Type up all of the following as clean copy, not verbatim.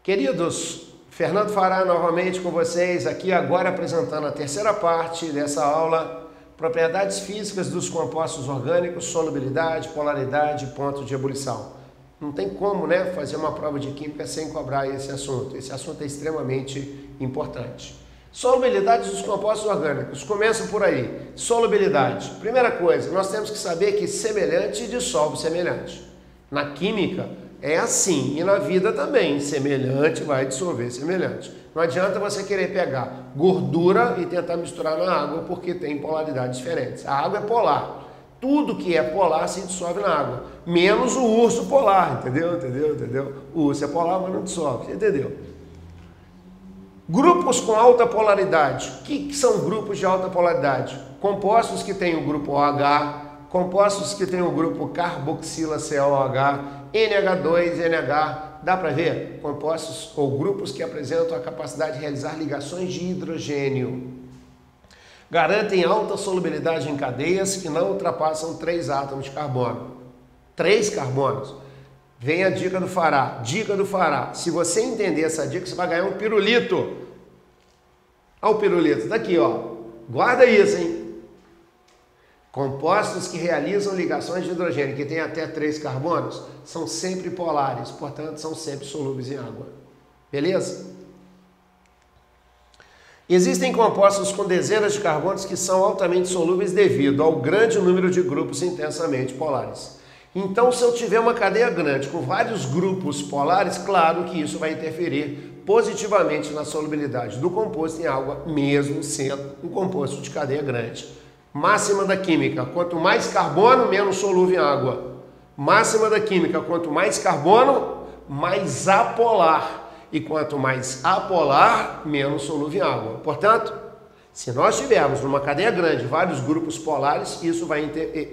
Queridos, Fernando Fará novamente com vocês, aqui agora apresentando a terceira parte dessa aula, propriedades físicas dos compostos orgânicos, solubilidade, polaridade, ponto de ebulição. Não tem como, né, fazer uma prova de química sem cobrar esse assunto é extremamente importante. Solubilidade dos compostos orgânicos, começa por aí. Solubilidade, primeira coisa, nós temos que saber que semelhante dissolve semelhante. Na química é assim, e na vida também, semelhante vai dissolver semelhante. Não adianta você querer pegar gordura e tentar misturar na água, porque tem polaridades diferentes. A água é polar, tudo que é polar se dissolve na água, menos o urso polar, entendeu? O urso é polar, mas não dissolve, você entendeu? Grupos com alta polaridade. O que são grupos de alta polaridade? Compostos que têm o grupo OH, compostos que têm o grupo carboxila COH, NH2, NH, dá para ver? Compostos ou grupos que apresentam a capacidade de realizar ligações de hidrogênio. Garantem alta solubilidade em cadeias que não ultrapassam 3 átomos de carbono. 3 carbonos. Vem a dica do Fará. Dica do Fará. Se você entender essa dica, você vai ganhar um pirulito. Olha o pirulito, tá aqui, ó. Guarda isso, hein? Compostos que realizam ligações de hidrogênio, que têm até 3 carbonos, são sempre polares, portanto, são sempre solúveis em água. Beleza? Existem compostos com dezenas de carbonos que são altamente solúveis devido ao grande número de grupos intensamente polares. Então, se eu tiver uma cadeia grande com vários grupos polares, claro que isso vai interferir positivamente na solubilidade do composto em água, mesmo sendo um composto de cadeia grande. Máxima da química, quanto mais carbono, menos solúvel em água. Máxima da química, quanto mais carbono, mais apolar. E quanto mais apolar, menos solúvel em água. Portanto, se nós tivermos numa cadeia grande vários grupos polares, isso vai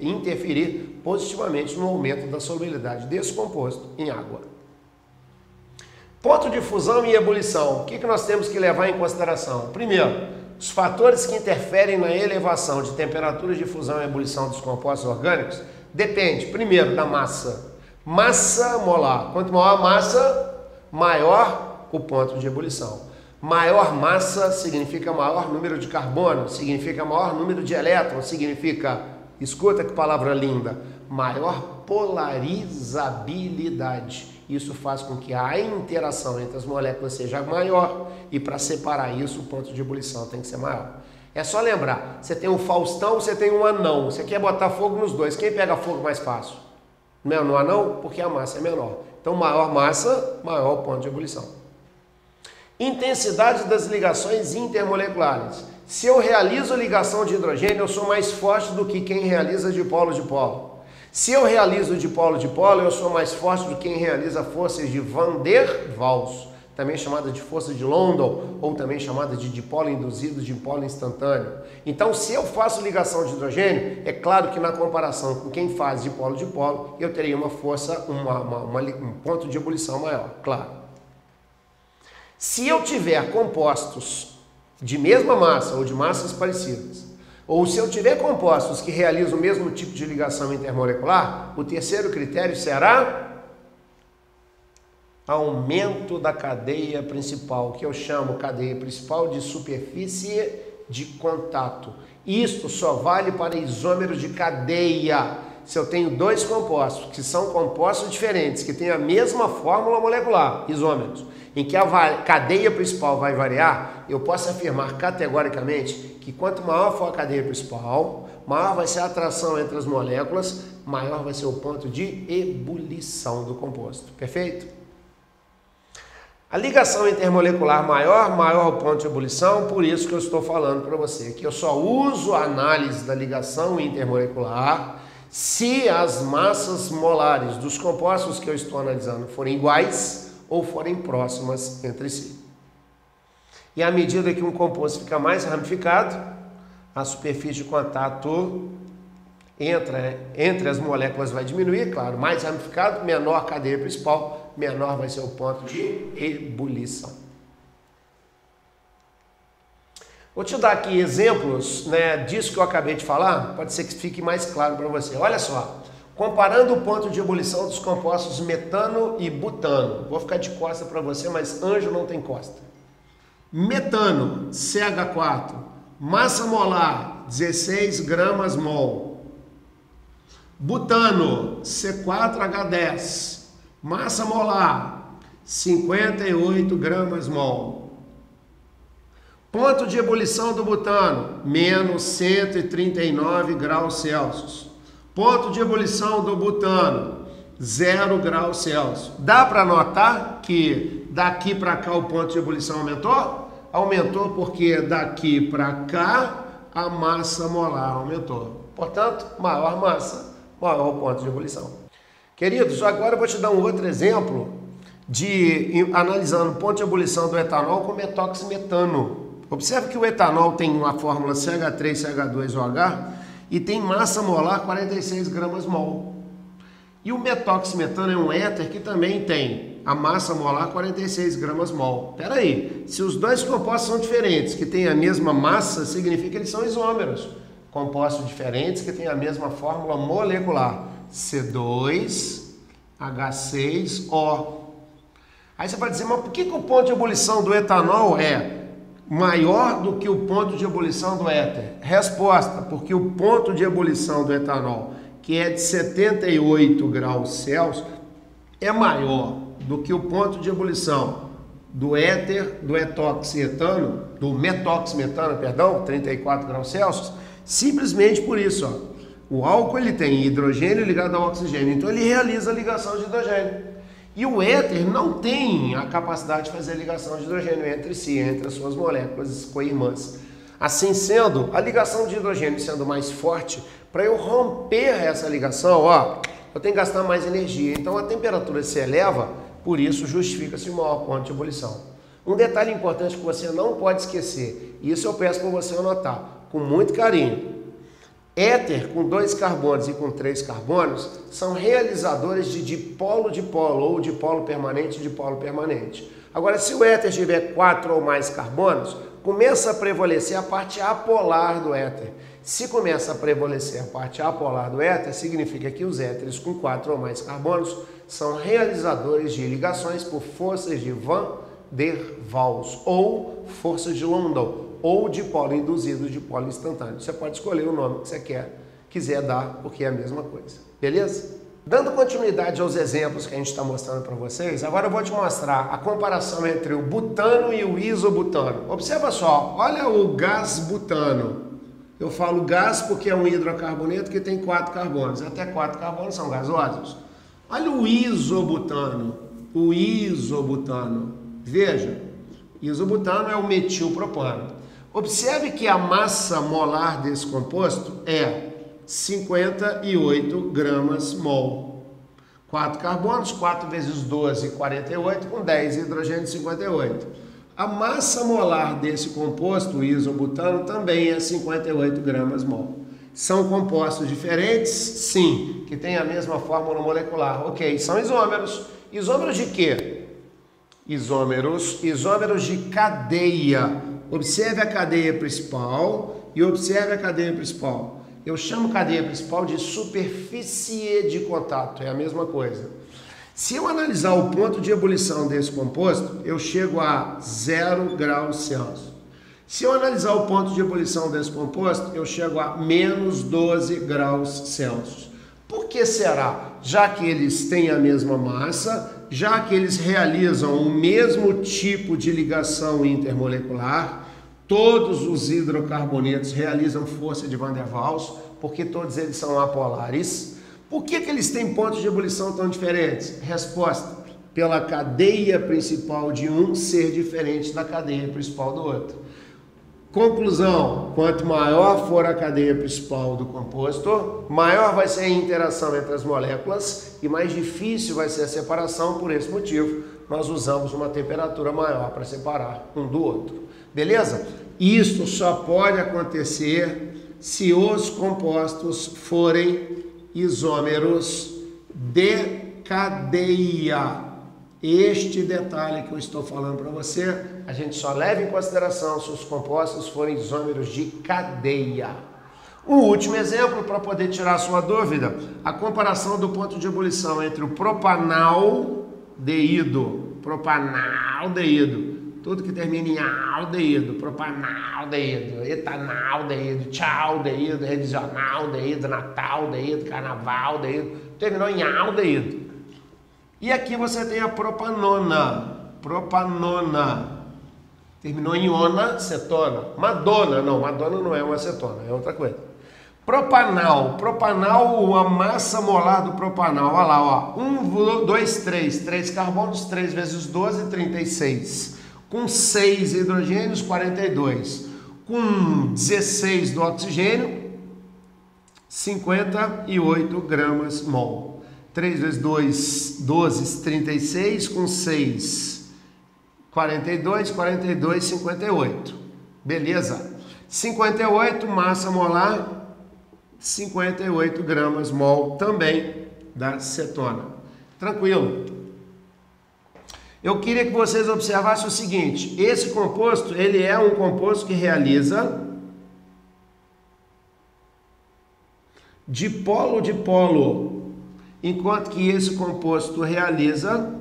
interferir positivamente no aumento da solubilidade desse composto em água. Ponto de fusão e ebulição. O que nós temos que levar em consideração? Primeiro, os fatores que interferem na elevação de temperaturas de fusão e ebulição dos compostos orgânicos depende, primeiro, da massa. Massa molar. Quanto maior a massa, maior o ponto de ebulição. Maior massa significa maior número de carbono, significa maior número de elétrons, significa, escuta que palavra linda, maior polarizabilidade. Isso faz com que a interação entre as moléculas seja maior e para separar isso o ponto de ebulição tem que ser maior. É só lembrar, você tem um Faustão, você tem um anão, você quer botar fogo nos dois, quem pega fogo mais fácil? No anão? Porque a massa é menor. Então maior massa, maior o ponto de ebulição. Intensidade das ligações intermoleculares. Se eu realizo a ligação de hidrogênio, eu sou mais forte do que quem realiza dipolo-dipolo. Se eu realizo dipolo-dipolo, eu sou mais forte do que quem realiza forças de Van der Waals, também chamada de força de London, ou também chamada de dipolo induzido, dipolo instantâneo. Então, se eu faço ligação de hidrogênio, é claro que na comparação com quem faz dipolo-dipolo, eu teria uma força, um ponto de ebulição maior, claro. Se eu tiver compostos de mesma massa ou de massas parecidas, ou se eu tiver compostos que realizam o mesmo tipo de ligação intermolecular, o terceiro critério será aumento da cadeia principal, que eu chamo cadeia principal de superfície de contato. Isto só vale para isômeros de cadeia. Se eu tenho dois compostos, que são compostos diferentes, que têm a mesma fórmula molecular, isômeros, em que a cadeia principal vai variar, eu posso afirmar categoricamente que quanto maior for a cadeia principal, maior vai ser a atração entre as moléculas, maior vai ser o ponto de ebulição do composto. Perfeito? A ligação intermolecular maior o ponto de ebulição, por isso que eu estou falando para você, que eu só uso a análise da ligação intermolecular se as massas molares dos compostos que eu estou analisando forem iguais ou forem próximas entre si. E à medida que um composto fica mais ramificado, a superfície de contato entre as moléculas vai diminuir, claro, mais ramificado, menor a cadeia principal, menor vai ser o ponto de ebulição. Vou te dar aqui exemplos, disso que eu acabei de falar, pode ser que fique mais claro para você. Olha só, Comparando o ponto de ebulição dos compostos metano e butano. Vou ficar de costa para você, mas anjo não tem costa. Metano, CH4, massa molar, 16 gramas mol. Butano, C4H10, massa molar, 58 gramas mol. Ponto de ebulição do butano, menos 139 graus Celsius. Ponto de ebulição do butano, 0 graus Celsius. Dá para notar que daqui para cá o ponto de ebulição aumentou? Aumentou porque daqui para cá a massa molar aumentou. Portanto, maior massa, maior ponto de ebulição. Queridos, agora eu vou te dar um outro exemplo de analisando o ponto de ebulição do etanol com metoximetano. Observe que o etanol tem uma fórmula CH3CH2OH e tem massa molar 46 gramas mol. E o metoximetano é um éter que também tem a massa molar 46 gramas mol. Espera aí, se os dois compostos são diferentes, que têm a mesma massa, significa que eles são isômeros. Compostos diferentes que têm a mesma fórmula molecular, C2H6O. Aí você vai dizer, mas por que o ponto de ebulição do etanol é maior do que o ponto de ebulição do éter? Resposta, porque o ponto de ebulição do etanol, que é de 78 graus Celsius, é maior do que o ponto de ebulição do éter, do metoximetano, 34 graus Celsius, simplesmente por isso, ó. O álcool ele tem hidrogênio ligado ao oxigênio, então ele realiza a ligação de hidrogênio. E o éter não tem a capacidade de fazer ligação de hidrogênio entre si, entre as suas moléculas co-irmãs. Assim sendo, a ligação de hidrogênio sendo mais forte, para eu romper essa ligação, ó, eu tenho que gastar mais energia. Então a temperatura se eleva, por isso justifica-se o maior ponto de ebulição. Um detalhe importante que você não pode esquecer, e isso eu peço para você anotar, com muito carinho. Éter com 2 carbonos e com 3 carbonos são realizadores de dipolo-dipolo, ou dipolo permanente e dipolo permanente. Agora, se o éter tiver 4 ou mais carbonos, começa a prevalecer a parte apolar do éter. Se começa a prevalecer a parte apolar do éter, significa que os éteres com 4 ou mais carbonos são realizadores de ligações por forças de Van der Waals, ou forças de Landau, ou dipolo induzido, dipolo instantâneo. Você pode escolher o nome que você quiser dar, porque é a mesma coisa. Beleza? Dando continuidade aos exemplos que a gente está mostrando para vocês, agora eu vou te mostrar a comparação entre o butano e o isobutano. Observa só, olha o gás butano. Eu falo gás porque é um hidrocarboneto que tem 4 carbonos. Até 4 carbonos são gasosos. Olha o isobutano. O isobutano. Veja, isobutano é o metilpropano. Observe que a massa molar desse composto é 58 gramas mol. 4 carbonos, 4 vezes 12, 48, com 10 hidrogênio, 58. A massa molar desse composto, o isobutano, também é 58 gramas mol. São compostos diferentes? Sim, que têm a mesma fórmula molecular. Ok, são isômeros. Isômeros de quê? Isômeros de cadeia. Observe a cadeia principal e observe a cadeia principal. Eu chamo cadeia principal de superfície de contato, é a mesma coisa. Se eu analisar o ponto de ebulição desse composto, eu chego a 0 graus Celsius. Se eu analisar o ponto de ebulição desse composto, eu chego a menos 12 graus Celsius. Por que será? Já que eles têm a mesma massa, já que eles realizam o mesmo tipo de ligação intermolecular, todos os hidrocarbonetos realizam força de Van der Waals, porque todos eles são apolares. Por que eles têm pontos de ebulição tão diferentes? Resposta, pela cadeia principal de um ser diferente da cadeia principal do outro. Conclusão, quanto maior for a cadeia principal do composto, maior vai ser a interação entre as moléculas e mais difícil vai ser a separação. Por esse motivo, nós usamos uma temperatura maior para separar um do outro. Beleza? Isto só pode acontecer se os compostos forem isômeros de cadeia. Este detalhe que eu estou falando para você, a gente só leva em consideração se os compostos forem isômeros de cadeia. O último exemplo, para poder tirar a sua dúvida, a comparação do ponto de ebulição entre o propanaldeído, tudo que termina em aldeído, propanaldeído, etanaldeído, tchaldeído, revisionaldeído, nataldeído, carnavaldeído, terminou em aldeído. E aqui você tem a propanona, terminou em ona, cetona. Madonna não é uma cetona, é outra coisa. Propanal, a massa molar do propanal, olha lá, ó, 1, 2, 3 carbonos, 3 vezes 12, 36. Com 6 hidrogênios, 42. Com 16 do oxigênio, 58 gramas mol. 3 vezes 2, 12, 36, com 6, 42, 58. Beleza. 58, massa molar, 58 gramas mol também da cetona. Tranquilo. Eu queria que vocês observassem o seguinte, esse composto, ele é um composto que realiza dipolo-dipolo, enquanto que esse composto realiza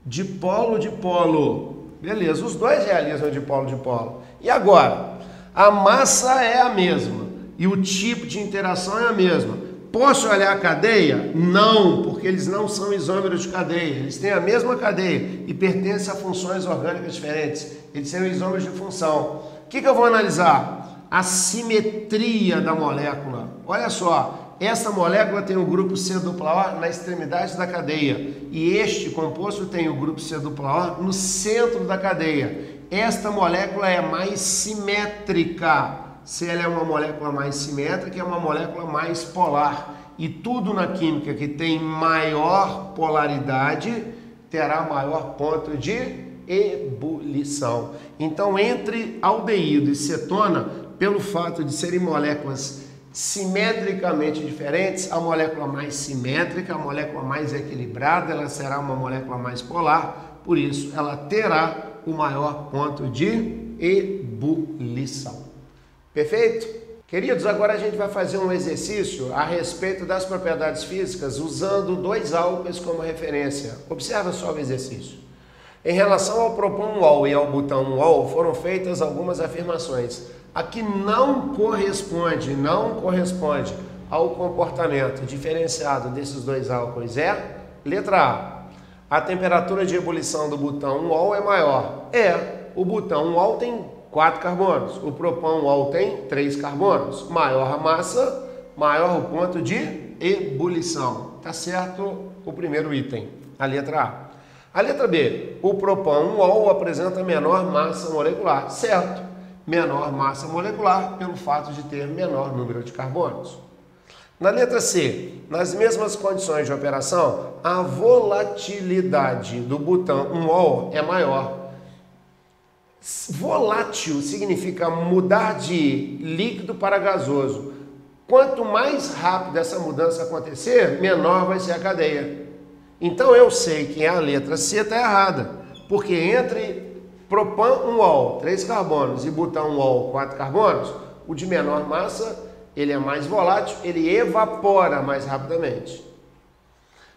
dipolo-dipolo. Beleza, os dois realizam dipolo-dipolo. E agora? A massa é a mesma e o tipo de interação é a mesma. Posso olhar a cadeia? Não, porque eles não são isômeros de cadeia. Eles têm a mesma cadeia e pertencem a funções orgânicas diferentes. Eles são isômeros de função. O que eu vou analisar? A simetria da molécula. Olha só, essa molécula tem o grupo C-O na extremidade da cadeia e este composto tem o grupo C-O no centro da cadeia. Esta molécula é mais simétrica. Se ela é uma molécula mais simétrica, é uma molécula mais polar. E tudo na química que tem maior polaridade terá maior ponto de ebulição. Então, entre aldeído e cetona, pelo fato de serem moléculas simetricamente diferentes, a molécula mais simétrica, a molécula mais equilibrada, ela será uma molécula mais polar, por isso ela terá o maior ponto de ebulição. Perfeito? Queridos, agora a gente vai fazer um exercício a respeito das propriedades físicas usando 2 álcoois como referência. Observa só o exercício. Em relação ao propanol e ao butanol, foram feitas algumas afirmações. Aqui não corresponde ao comportamento diferenciado desses 2 álcoois. É, letra A, a temperatura de ebulição do butanol é maior. O butanol tem 4 carbonos, o propanol tem 3 carbonos. Maior a massa, maior o ponto de ebulição. Tá certo o primeiro item, a letra A. A letra B, o propanol apresenta menor massa molecular. Certo, menor massa molecular pelo fato de ter menor número de carbonos. Na letra C, nas mesmas condições de operação, a volatilidade do butanol é maior. Volátil significa mudar de líquido para gasoso. Quanto mais rápido essa mudança acontecer, menor vai ser a cadeia. Então eu sei que a letra C está errada, porque entre propanol, 3 carbonos, e butanol, 4 carbonos, o de menor massa, ele é mais volátil, ele evapora mais rapidamente.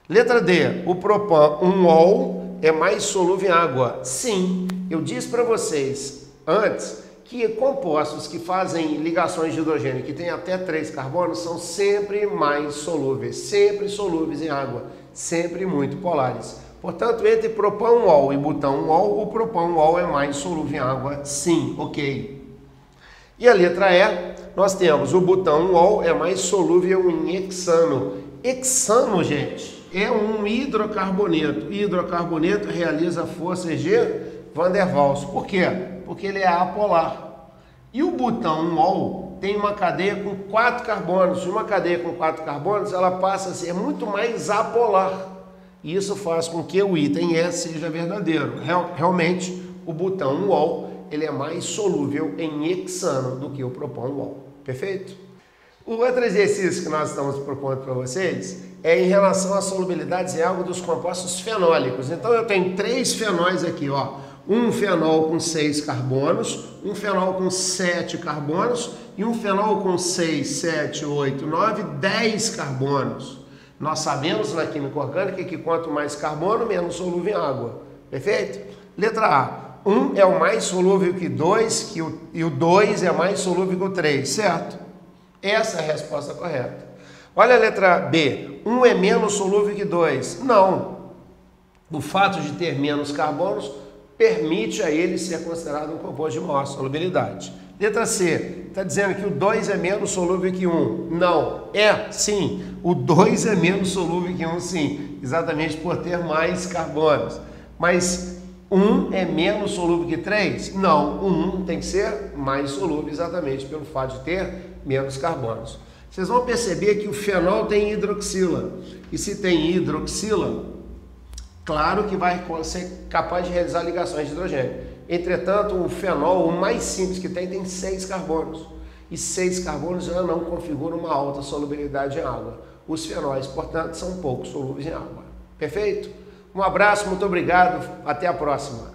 Letra D, o propanol é mais solúvel em água. Sim, eu disse para vocês antes que compostos que fazem ligações de hidrogênio que têm até 3 carbonos são sempre mais solúveis, sempre solúveis em água, sempre muito polares. Portanto, entre propanol e butanol, o propanol é mais solúvel em água, sim, ok. E a letra E, nós temos o butanol é mais solúvel em hexano. Hexano, gente, é um hidrocarboneto. Hidrocarboneto realiza forças de Van der Waals. Por quê? Porque ele é apolar. E o butanol tem uma cadeia com 4 carbonos. Uma cadeia com 4 carbonos, ela passa a ser muito mais apolar. E isso faz com que o item E seja verdadeiro. Realmente, o butanol ele é mais solúvel em hexano do que o propanol. Perfeito? O outro exercício que nós estamos propondo para vocês é em relação às solubilidades em água dos compostos fenólicos. Então eu tenho 3 fenóis aqui, ó. um fenol com 6 carbonos, um fenol com 7 carbonos e um fenol com 6, 7, 8, 9, 10 carbonos. Nós sabemos na química orgânica que quanto mais carbono, menos solúvel em água. Perfeito? Letra A. 1 é o mais solúvel que 2, e o 2 é mais solúvel que o 3, certo? Essa é a resposta correta. Olha a letra B. 1 é menos solúvel que 2. Não. O fato de ter menos carbonos permite a ele ser considerado um composto de maior solubilidade. Letra C. Está dizendo que o 2 é menos solúvel que 1. Não. É, sim. O 2 é menos solúvel que 1, sim. Exatamente por ter mais carbonos. Mas 1 é menos solúvel que 3? Não. O 1 tem que ser mais solúvel exatamente pelo fato de ter menos carbonos. Vocês vão perceber que o fenol tem hidroxila. E se tem hidroxila, claro que vai ser capaz de realizar ligações de hidrogênio. Entretanto, o fenol, o mais simples que tem 6 carbonos. E 6 carbonos já não configuram uma alta solubilidade em água. Os fenóis, portanto, são pouco solúveis em água. Perfeito? Um abraço, muito obrigado, até a próxima.